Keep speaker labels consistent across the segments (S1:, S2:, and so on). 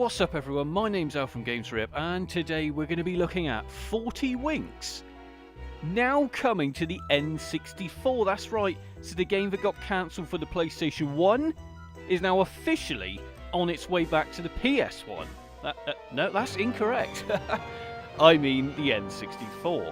S1: What's up everyone, my name's Al from GamesRip and today we're going to be looking at 40 Winks. Now coming to the N64, that's right, so the game that got cancelled for the PlayStation 1 is now officially on its way back to the PS1. No, that's incorrect. I mean the N64.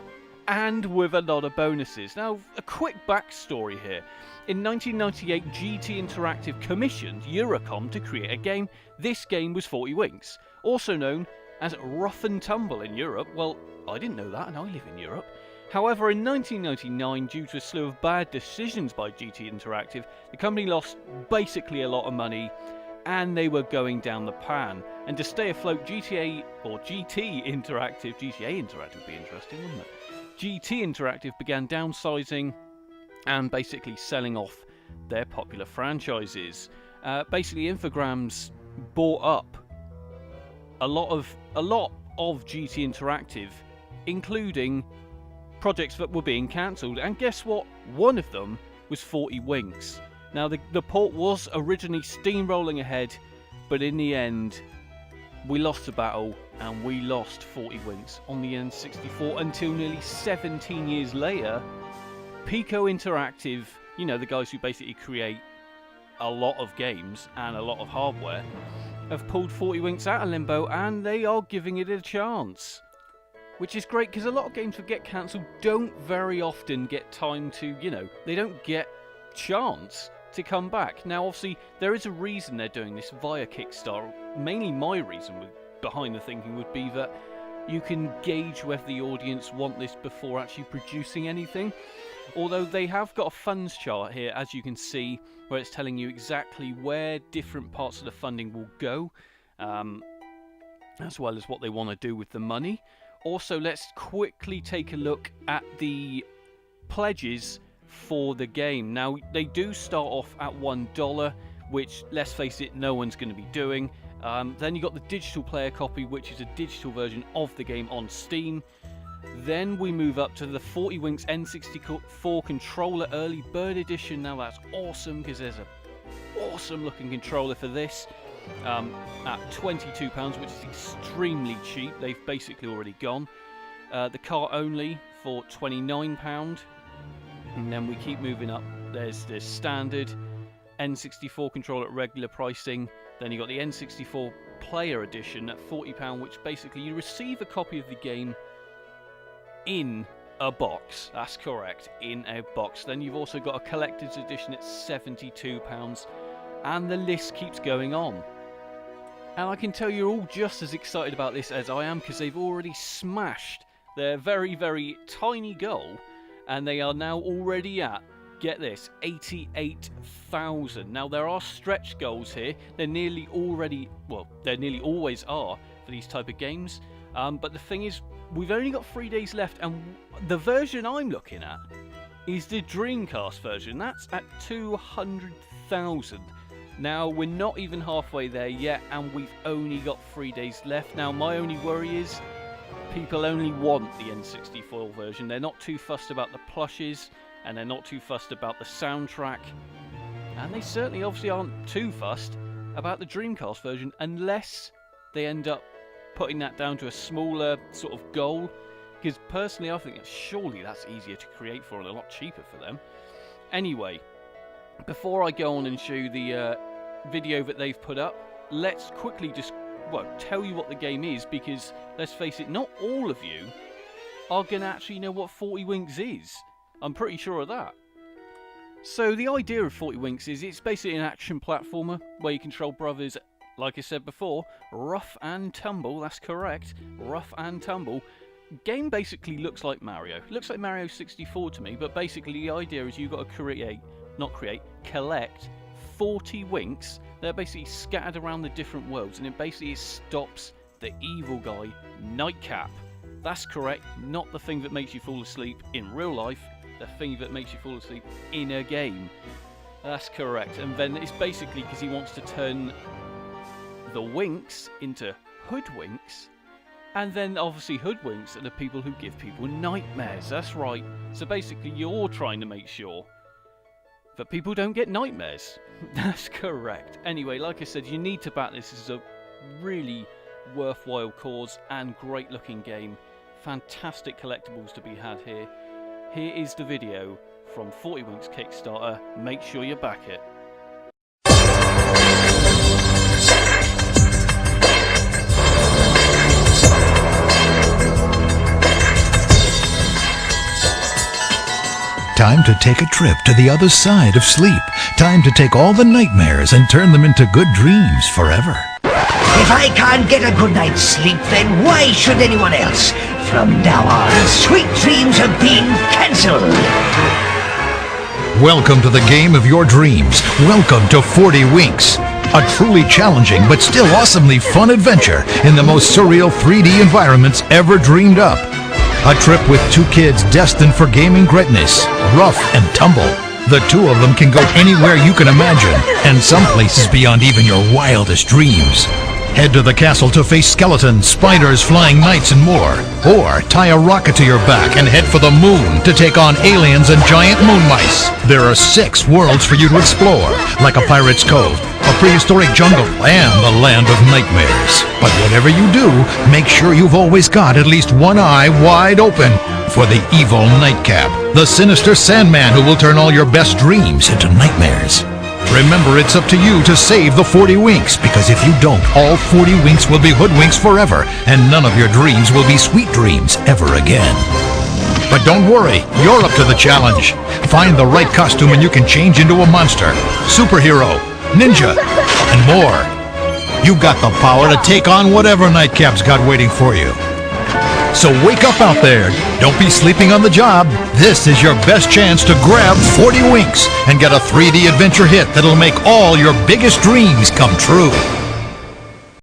S1: And with a lot of bonuses. Now, a quick backstory here. In 1998, GT Interactive commissioned Eurocom to create a game. This game was 40 Winks, also known as Rough and Tumble in Europe. Well, I didn't know that, and I live in Europe. However, in 1999, due to a slew of bad decisions by GT Interactive, the company lost basically a lot of money, and they were going down the pan. And to stay afloat, GTA Interactive would be interesting, wouldn't it? GT Interactive began downsizing and basically selling off their popular franchises. Basically, Infogrames bought up a lot of GT Interactive, including projects that were being cancelled. And guess what? One of them was 40 Winks. Now, the port was originally steamrolling ahead, but in the end, we lost the battle and we lost 40 Winks on the N64 until nearly 17 years later, Pico Interactive, you know, the guys who basically create a lot of games and a lot of hardware, have pulled 40 Winks out of limbo and they are giving it a chance. Which is great because a lot of games that get cancelled don't very often get time to, you know, they don't get chance to come back. Now, obviously, there is a reason they're doing this via Kickstarter. Mainly my reason behind the thinking would be that you can gauge whether the audience want this before actually producing anything. Although they have got a funds chart here, as you can see, where it's telling you exactly where different parts of the funding will go, as well as what they want to do with the money. Also, let's quickly take a look at the pledges for the game. Now, they do start off at $1, which, let's face it, no one's going to be doing. Then you got the digital player copy, which is a digital version of the game on Steam. Then we move up to the 40 Winks N64 controller Earlybird edition. Now that's awesome because there's an awesome looking controller for this at £22, which is extremely cheap. They've basically already gone. The cart only for £29. And then we keep moving up. There's this standard N64 controller at regular pricing. Then you got the N64 Player Edition at £40, which basically you receive a copy of the game in a box. That's correct, in a box. Then you've also got a collector's edition at £72, and the list keeps going on. And I can tell you're all just as excited about this as I am, because they've already smashed their very, very tiny goal. And they are now already at, get this, 88,000. Now, there are stretch goals here. They're nearly already, well, they nearly always are for these type of games. But the thing is, we've only got 3 days left, and the version I'm looking at is the Dreamcast version. That's at 200,000. Now, we're not even halfway there yet, and we've only got 3 days left. Now, my only worry is people only want the N64 version. They're not too fussed about the plushes, and they're not too fussed about the soundtrack. And they certainly obviously aren't too fussed about the Dreamcast version, unless they end up putting that down to a smaller sort of goal. Because personally, I think surely that's easier to create for and a lot cheaper for them. Anyway, before I go on and show you the video that they've put up, let's quickly just tell you what the game is, because let's face it, not all of you are going to actually know what 40 Winks is. I'm pretty sure of that. So the idea of 40 Winks is it's basically an action platformer where you control brothers, like I said before, rough and tumble. That's correct, rough and tumble. Game basically looks like Mario. Looks like Mario 64 to me, but basically the idea is you've got to collect 40 Winks. They're basically scattered around the different worlds, and it basically stops the evil guy, Nightcap. That's correct, not the thing that makes you fall asleep in real life, the thing that makes you fall asleep in a game. That's correct, and then it's basically because he wants to turn the Winks into hoodwinks, and then obviously hoodwinks are the people who give people nightmares. That's right, so basically you're trying to make sure that people don't get nightmares. That's correct. Anyway, like I said, you need to back this. This is a really worthwhile cause and great looking game. Fantastic collectibles to be had here. Here is the video from 40 Winks Kickstarter. Make sure you back it.
S2: Time to take a trip to the other side of sleep. Time to take all the nightmares and turn them into good dreams forever.
S3: If I can't get a good night's sleep, then why should anyone else? From now on, sweet dreams have been cancelled.
S2: Welcome to the game of your dreams. Welcome to 40 Winks. A truly challenging but still awesomely fun adventure in the most surreal 3D environments ever dreamed up. A trip with two kids destined for gaming greatness, rough and tumble. The two of them can go anywhere you can imagine, and some places beyond even your wildest dreams. Head to the castle to face skeletons, spiders, flying knights, and more. Or tie a rocket to your back and head for the moon to take on aliens and giant moon mice. There are 6 worlds for you to explore, like a pirate's cove, a prehistoric jungle, and the land of nightmares. But whatever you do, make sure you've always got at least one eye wide open for the evil Nightcap, the sinister Sandman who will turn all your best dreams into nightmares. Remember, it's up to you to save the 40 Winks, because if you don't, all 40 Winks will be hoodwinks forever, and none of your dreams will be sweet dreams ever again. But don't worry, you're up to the challenge. Find the right costume and you can change into a monster, superhero, ninja, and more. You've got the power to take on whatever Nightcap's got waiting for you. So wake up out there. Don't be sleeping on the job. This is your best chance to grab 40 Winks and get a 3D adventure hit that'll make all your biggest dreams come true.